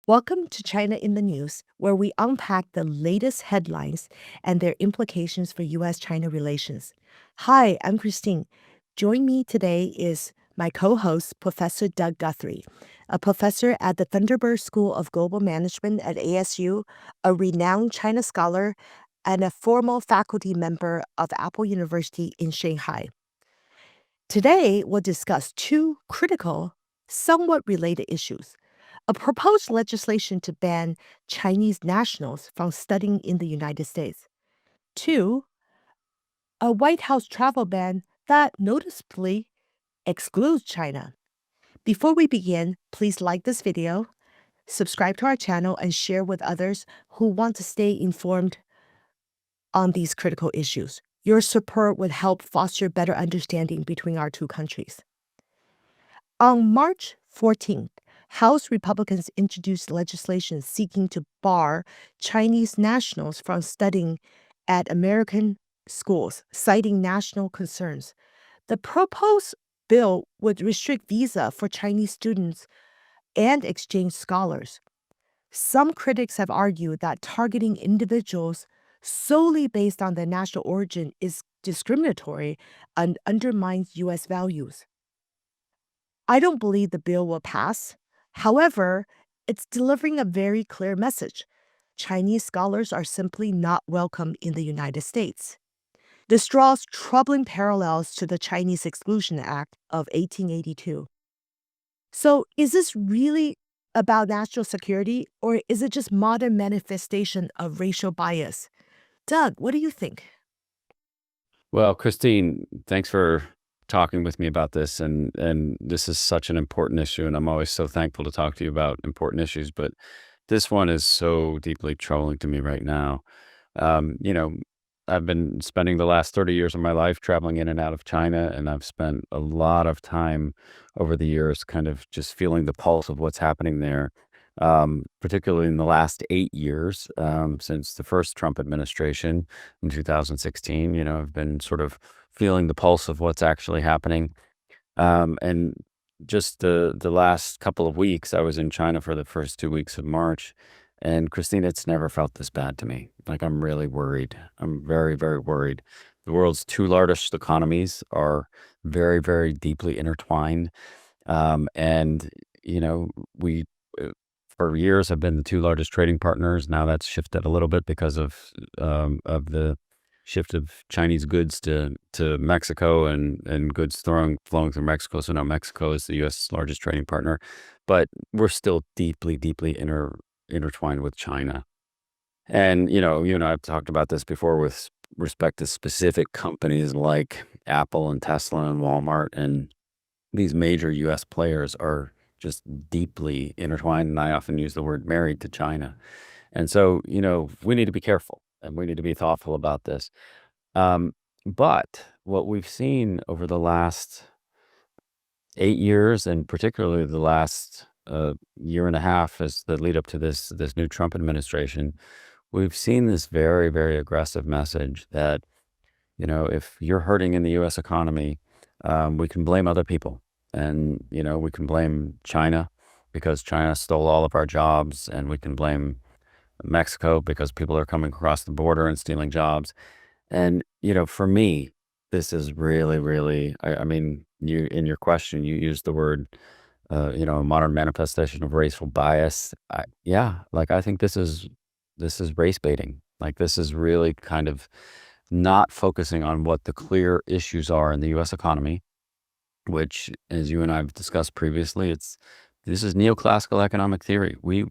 Welcome to China in the News, where we unpack the latest headlines and their implications for U.S. China relations. Hi, I'm Christine. Joining me today is my co host, Professor Doug Guthrie, a professor at the Thunderbird School of Global Management at ASU, a renowned China scholar, and a former faculty member of Apple University in Shanghai. Today, we'll discuss two critical, somewhat related issues: a proposed legislation to ban Chinese nationals from studying in the United States. Two, a White House travel ban that noticeably excludes China. Before we begin, please like this video, subscribe to our channel, and share with others who want to stay informed on these critical issues. Your support would help foster better understanding between our two countries. On March 14th, House Republicans introduced legislation seeking to bar Chinese nationals from studying at American schools, citing national concerns. The proposed bill would restrict visa for Chinese students and exchange scholars. Some critics have argued that targeting individuals solely based on their national origin is discriminatory and undermines U.S. values. I don't believe the bill will pass. However, it's delivering a very clear message. Chinese scholars are simply not welcome in the United States. This draws troubling parallels to the Chinese Exclusion Act of 1882. So, is this really about national security, or is it just modern manifestation of racial bias? Doug, what do you think? Well, Christine, thanks for talking with me about this. And this is such an important issue, and I'm always so thankful to talk to you about important issues. But this one is so deeply troubling to me right now. Um, you know, I've been spending the last 30 years of my life traveling in and out of China, and I've spent a lot of time over the years kind of just feeling the pulse of what's happening there. Particularly in the last 8 years, since the first Trump administration in 2016. I've been sort of feeling the pulse of what's actually happening. And just the last couple of weeks, I was in China for the first 2 weeks of March. And Christine, it's never felt this bad to me. Like, I'm really worried. I'm very, very worried. The world's two largest economies are very, very deeply intertwined. And, we for years have been the two largest trading partners. Now that's shifted a little bit because of the shift of Chinese goods to Mexico, and goods flowing through Mexico. So now Mexico is the U.S. largest trading partner, but we're still deeply, deeply intertwined with China. And you and I have talked about this before with respect to specific companies like Apple and Tesla and Walmart, and these major U.S. players are just deeply intertwined. And I often use the word married to China. And so, we need to be careful and we need to be thoughtful about this. But what we've seen over the last 8 years, and particularly the last year and a half, as the lead up to this new Trump administration, we've seen this very, very aggressive message that, if you're hurting in the U.S. economy, we can blame other people. And, we can blame China because China stole all of our jobs, and we can blame Mexico because people are coming across the border and stealing jobs. And, for me, this is really, really, I mean, you, in your question, you used the word, a modern manifestation of racial bias. Yeah, like, I think this is race baiting. Like, this is really kind of not focusing on what the clear issues are in the U.S. economy, which, as you and I have discussed previously, this is neoclassical economic theory. We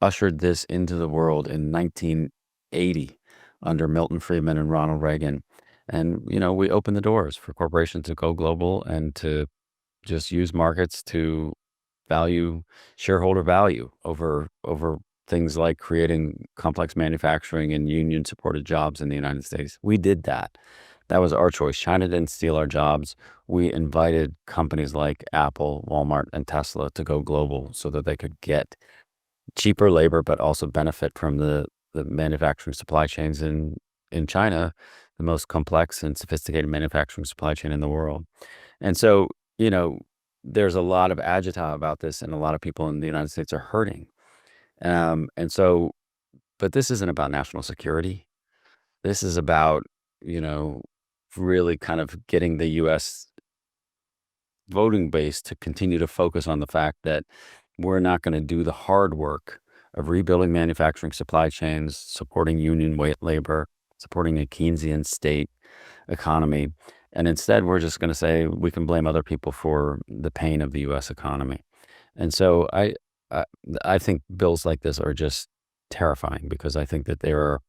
ushered this into the world in 1980 under Milton Friedman and Ronald Reagan. And, we opened the doors for corporations to go global and to just use markets to value shareholder value over things like creating complex manufacturing and union supported jobs in the United States. We did that. That was our choice. China didn't steal our jobs. We invited companies like Apple, Walmart, and Tesla to go global so that they could get cheaper labor, but also benefit from the manufacturing supply chains in China, the most complex and sophisticated manufacturing supply chain in the world. And so, there's a lot of agita about this, and a lot of people in the United States are hurting. And so, but this isn't about national security. This is about, you know, really kind of getting the U.S. voting base to continue to focus on the fact that we're not going to do the hard work of rebuilding manufacturing supply chains, supporting union labor, supporting a Keynesian state economy. And instead, we're just going to say we can blame other people for the pain of the U.S. economy. And so I, I think bills like this are just terrifying because I think that they are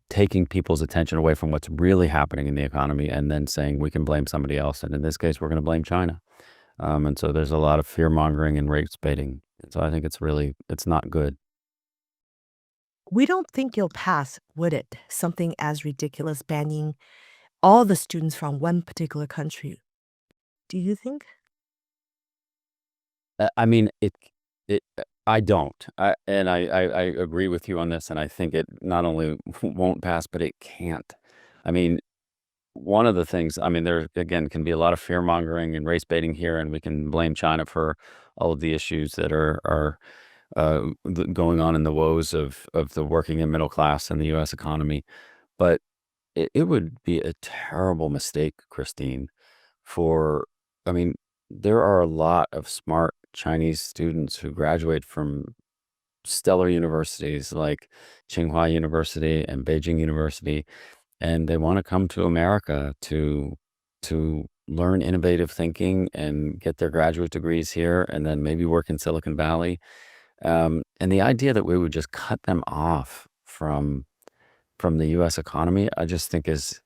taking people's attention away from what's really happening in the economy and then saying we can blame somebody else. And in this case, we're going to blame China. And so there's a lot of fear mongering and race baiting. And so I think it's not good. We don't think you'll pass, would it? Something as ridiculous banning all the students from one particular country. Do you think? I mean, I don't. I agree with you on this. And I think it not only won't pass, but it can't. I mean, one of the things, I mean, there again can be a lot of fear mongering and race baiting here, and we can blame China for all of the issues that are going on in the woes of the working and middle class in the U.S. economy. But it would be a terrible mistake, Christine, for, I mean, there are a lot of smart Chinese students who graduate from stellar universities like Tsinghua University and Beijing University, and they want to come to America to learn innovative thinking and get their graduate degrees here, and then maybe work in Silicon Valley. And the idea that we would just cut them off from the U.S. economy, I just think it's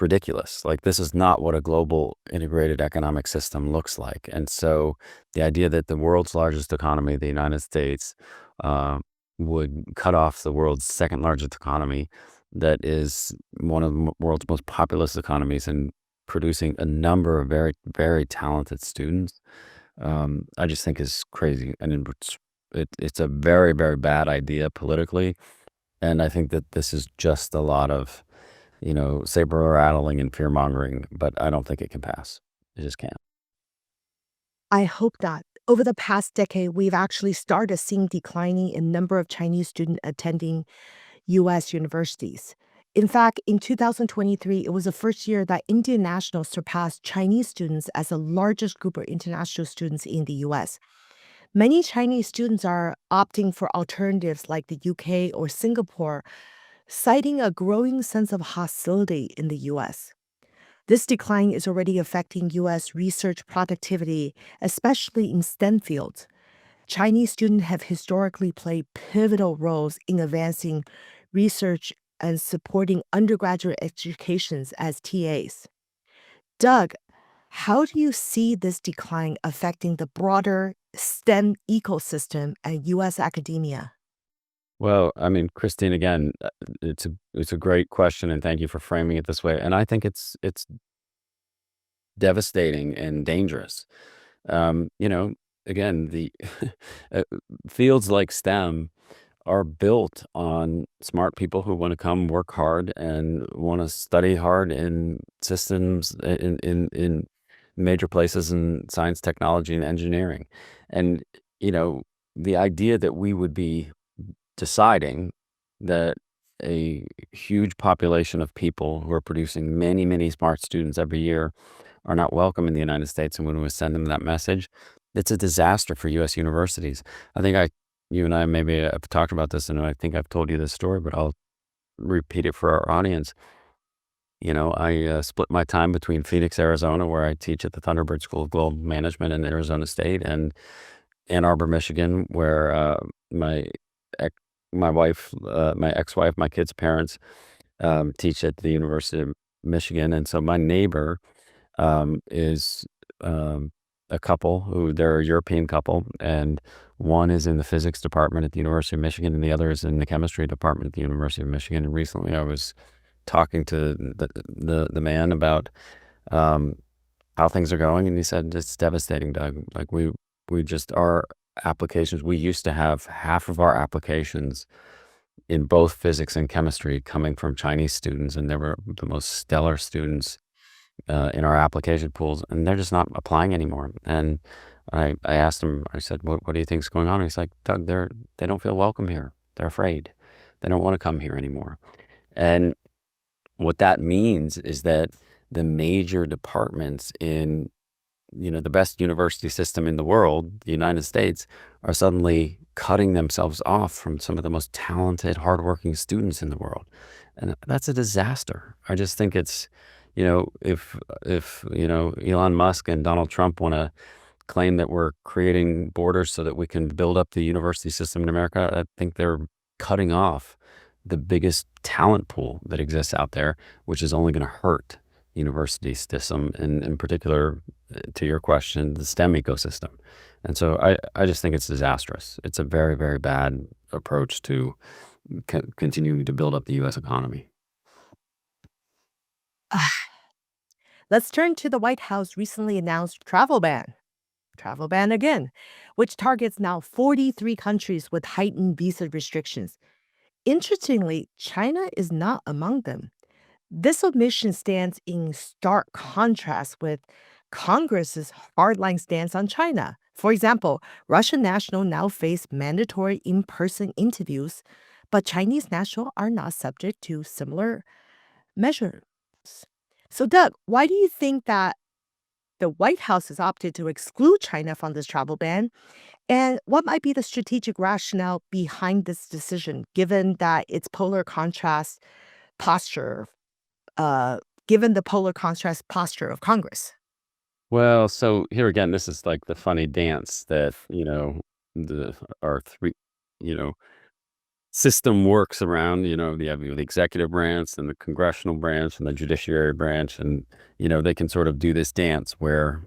ridiculous. Like, this is not what a global integrated economic system looks like. And so the idea that the world's largest economy, the United States, uh, would cut off the world's second largest economy, that is one of the world's most populous economies and producing a number of very, very talented students, I just think is crazy. And it's a very, very bad idea politically. And I think that this is just a lot of, saber rattling and fear mongering, but I don't think it can pass. It just can't. I hope not. Over the past decade, we've actually started seeing declining in number of Chinese students attending U.S. universities. In fact, in 2023, it was the first year that Indian nationals surpassed Chinese students as the largest group of international students in the U.S. Many Chinese students are opting for alternatives like the UK or Singapore, citing a growing sense of hostility in the U.S. This decline is already affecting U.S. research productivity, especially in STEM fields. Chinese students have historically played pivotal roles in advancing research and supporting undergraduate educations as TAs. Doug, how do you see this decline affecting the broader STEM ecosystem and U.S. academia? Well, I mean, Christine, again, it's a great question, and thank you for framing it this way. And I think it's devastating and dangerous. Again, the uh, fields like STEM are built on smart people who want to come work hard and want to study hard in systems in major places in science, technology, and engineering. And you know, the idea that we would be deciding that a huge population of people who are producing many, many smart students every year are not welcome in the United States, and when we send them that message, it's a disaster for U.S. universities. I think you and I maybe have talked about this, and I think I've told you this story, but I'll repeat it for our audience. I split my time between Phoenix, Arizona, where I teach at the Thunderbird School of Global Management in Arizona State, and Ann Arbor, Michigan, where my ex, my wife, my ex-wife, my kids' parents teach at the University of Michigan, and so my neighbor is a couple who they're a European couple, and one is in the physics department at the University of Michigan, and the other is in the chemistry department at the University of Michigan. And recently, I was talking to the man about um, how things are going, and he said it's devastating, Doug. Like we just our applications. We used to have half of our applications in both physics and chemistry coming from Chinese students, and they were the most stellar students in our application pools, and they're just not applying anymore. And I asked him, I said, what do you think's going on? He's like, Doug, they don't feel welcome here. They're afraid. They don't want to come here anymore. And what that means is that the major departments in, the best university system in the world, the United States, are suddenly cutting themselves off from some of the most talented, hardworking students in the world. And that's a disaster. I just think it's, if Elon Musk and Donald Trump want to claim that we're creating borders so that we can build up the university system in America, I think they're cutting off the biggest talent pool that exists out there, which is only going to hurt the university system, and in particular, to your question, the STEM ecosystem. And so I just think it's disastrous. It's a very, very bad approach to continuing to build up the U.S. economy. Let's turn to the White House recently announced travel ban again, which targets now 43 countries with heightened visa restrictions. Interestingly, China is not among them. This omission stands in stark contrast with Congress's hardline stance on China. For example, Russian nationals now face mandatory in person interviews, but Chinese nationals are not subject to similar measures. So, Doug, why do you think that the White House has opted to exclude China from this travel ban? And what might be the strategic rationale behind this decision, given that its polar contrast posture, uh, given the polar contrast posture of Congress? Well, so here again, this is like the funny dance that, the our three, you know, system works around. You have the executive branch and the congressional branch and the judiciary branch, and they can sort of do this dance where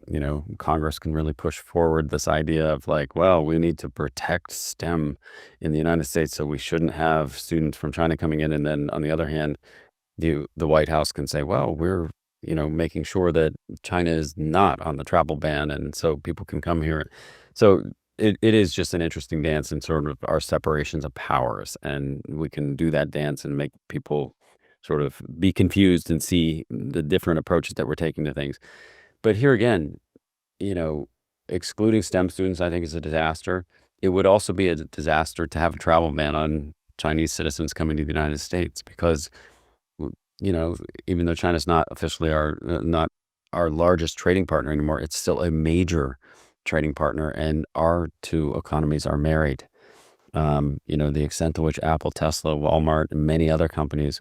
Congress can really push forward this idea of like, well, we need to protect STEM in the United States, so we shouldn't have students from China coming in, and then on the other hand, the White House can say, well, we're making sure that China is not on the travel ban, and so people can come here. So it is just an interesting dance in sort of our separations of powers, and we can do that dance and make people sort of be confused and see the different approaches that we're taking to things. But here again, you know, excluding STEM students, I think, is a disaster. It would also be a disaster to have a travel ban on Chinese citizens coming to the United States because you know, even though China's not officially not our largest trading partner anymore, it's still a major trading partner, and our two economies are married. The extent to which Apple, Tesla, Walmart, and many other companies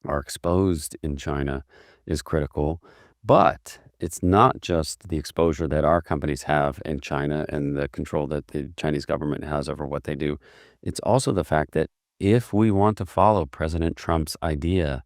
are exposed in China is critical. But it's not just the exposure that our companies have in China and the control that the Chinese government has over what they do. It's also the fact that if we want to follow President Trump's idea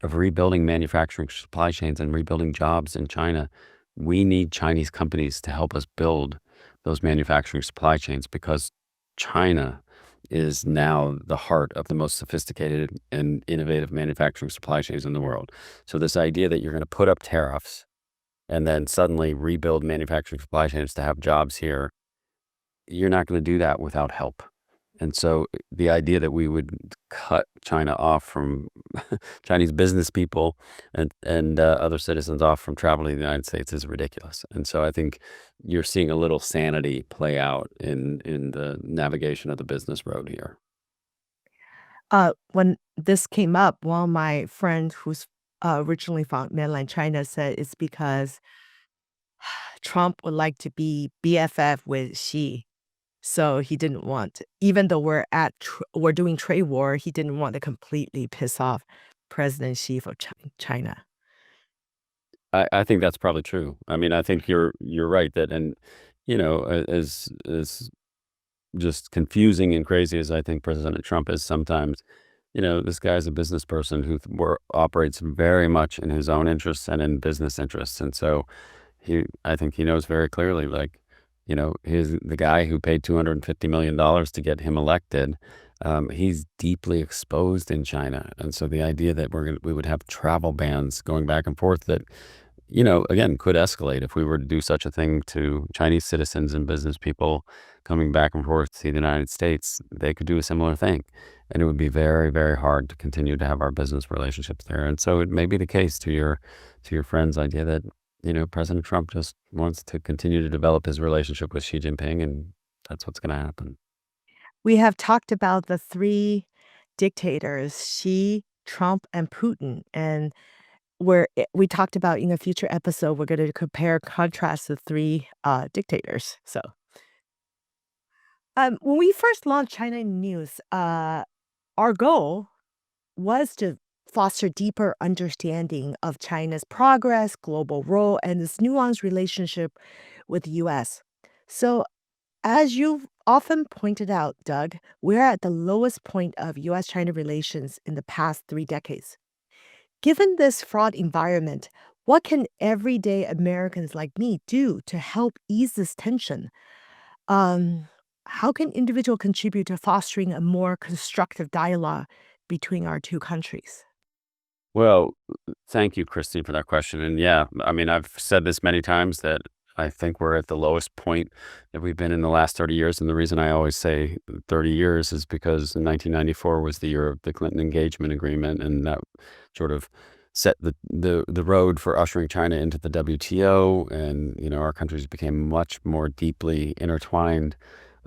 of rebuilding manufacturing supply chains and rebuilding jobs in China, we need Chinese companies to help us build those manufacturing supply chains because China is now the heart of the most sophisticated and innovative manufacturing supply chains in the world. So this idea that you're going to put up tariffs and then suddenly rebuild manufacturing supply chains to have jobs here, you're not going to do that without help. And so the idea that we would cut China off from Chinese business people and other citizens off from traveling to the United States is ridiculous. And so I think you're seeing a little sanity play out in the navigation of the business road here. When this came up, one of my friends who's originally from mainland China said it's because Trump would like to be BFF with Xi. So he didn't want, even though we're doing trade war, he didn't want to completely piss off President Xi of China. I think that's probably true. I mean, I think you're right that, and as just confusing and crazy as I think President Trump is sometimes, this guy's a business person who operates very much in his own interests and in business interests. And so I think he knows very clearly, like, the guy who paid $250 million to get him elected, he's deeply exposed in China. And so the idea that we would have travel bans going back and forth that, again, could escalate if we were to do such a thing to Chinese citizens and business people coming back and forth to the United States, they could do a similar thing. And it would be very, very hard to continue to have our business relationships there. And so it may be the case to your friend's idea that President Trump just wants to continue to develop his relationship with Xi Jinping, and that's what's going to happen. We have talked about the 3 dictators, Xi, Trump, and Putin, and we talked about in a future episode, we're gonna compare, contrast the 3, dictators, so when we first launched China in News, our goal was to foster deeper understanding of China's progress, global role, and its nuanced relationship with the US. So, as you've often pointed out, Doug, we're at the lowest point of US China relations in the past 3 decades. Given this fraught environment, what can everyday Americans like me do to help ease this tension? Um, how can individual contribute to fostering a more constructive dialogue between our two countries? Well, thank you, Christine, for that question. And yeah, I mean, I've said this many times that I think we're at the lowest point that we've been in the last 30 years. And the reason I always say 30 years is because in 1994 was the year of the Clinton engagement agreement. And that sort of set the road for ushering China into the WTO. And, our countries became much more deeply intertwined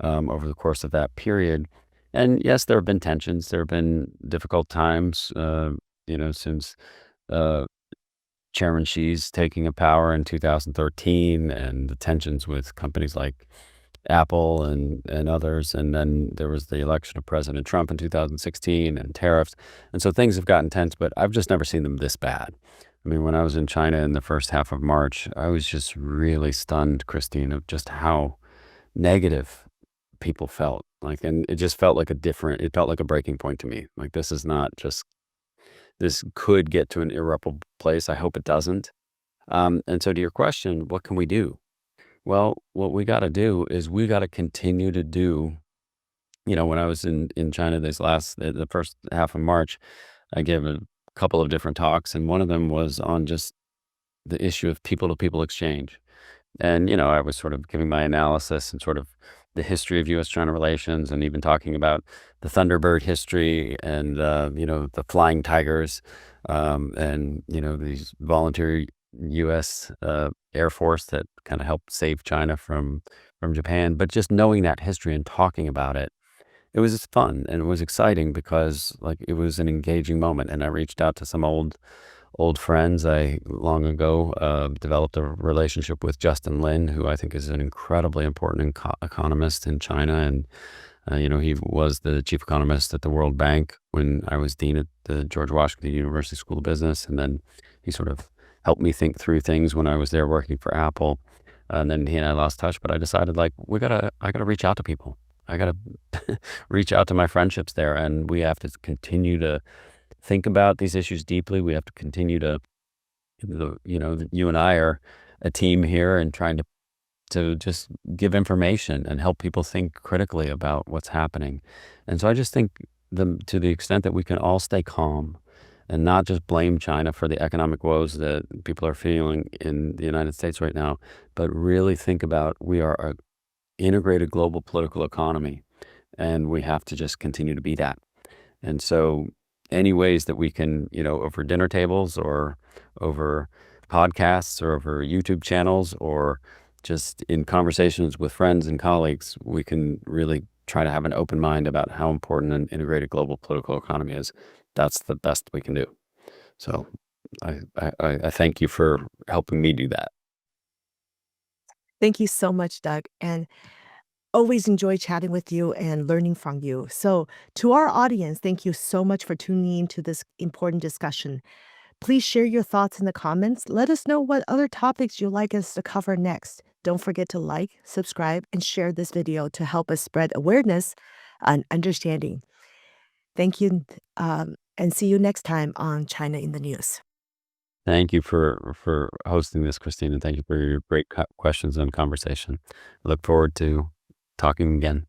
over the course of that period. And yes, there have been tensions. There have been difficult times, since uh, Chairman Xi's taking of power in 2013 and the tensions with companies like Apple and others. And then there was the election of President Trump in 2016 and tariffs. And so things have gotten tense, but I've just never seen them this bad. I mean, when I was in China in the first half of March, I was just really stunned, Christine, of just how negative people felt. Like, and it just felt like it felt like a breaking point to me. Like, this could get to an irreparable place. I hope it doesn't. And so to your question, what can we do? Well, what we got to do is we got to continue to do. When I was in China the first half of March, I gave a couple of different talks, and one of them was on just the issue of people to people exchange. And, I was sort of giving my analysis and sort of the history of U.S. China relations, and even talking about the Thunderbird history and, the Flying Tigers, and, these volunteer U.S. Air Force that kind of helped save China from Japan. But just knowing that history and talking about it, it was just fun and it was exciting because like it was an engaging moment. And I reached out to some old friends. I long ago developed a relationship with Justin Lin, who I think is an incredibly important economist in China. And, he was the chief economist at the World Bank when I was dean at the George Washington University School of Business. And then he sort of helped me think through things when I was there working for Apple. And then he and I lost touch, but I decided like, I gotta reach out to people. I gotta reach out to my friendships there. And we have to continue to think about these issues deeply. We have to continue to, you and I are a team here and trying to just give information and help people think critically about what's happening. And so I just think to the extent that we can all stay calm and not just blame China for the economic woes that people are feeling in the United States right now, but really think about we are an integrated global political economy, and we have to just continue to be that. And so any ways that we can, over dinner tables or over podcasts or over YouTube channels or just in conversations with friends and colleagues, we can really try to have an open mind about how important an integrated global political economy is. That's the best we can do. So I thank you for helping me do that. Thank you so much, Doug, and always enjoy chatting with you and learning from you. So, to our audience, thank you so much for tuning in to this important discussion. Please share your thoughts in the comments. Let us know what other topics you'd like us to cover next. Don't forget to like, subscribe, and share this video to help us spread awareness and understanding. Thank you, and see you next time on China in the News. Thank you for hosting this, Christine, and thank you for your great questions and conversation. I look forward to talking again.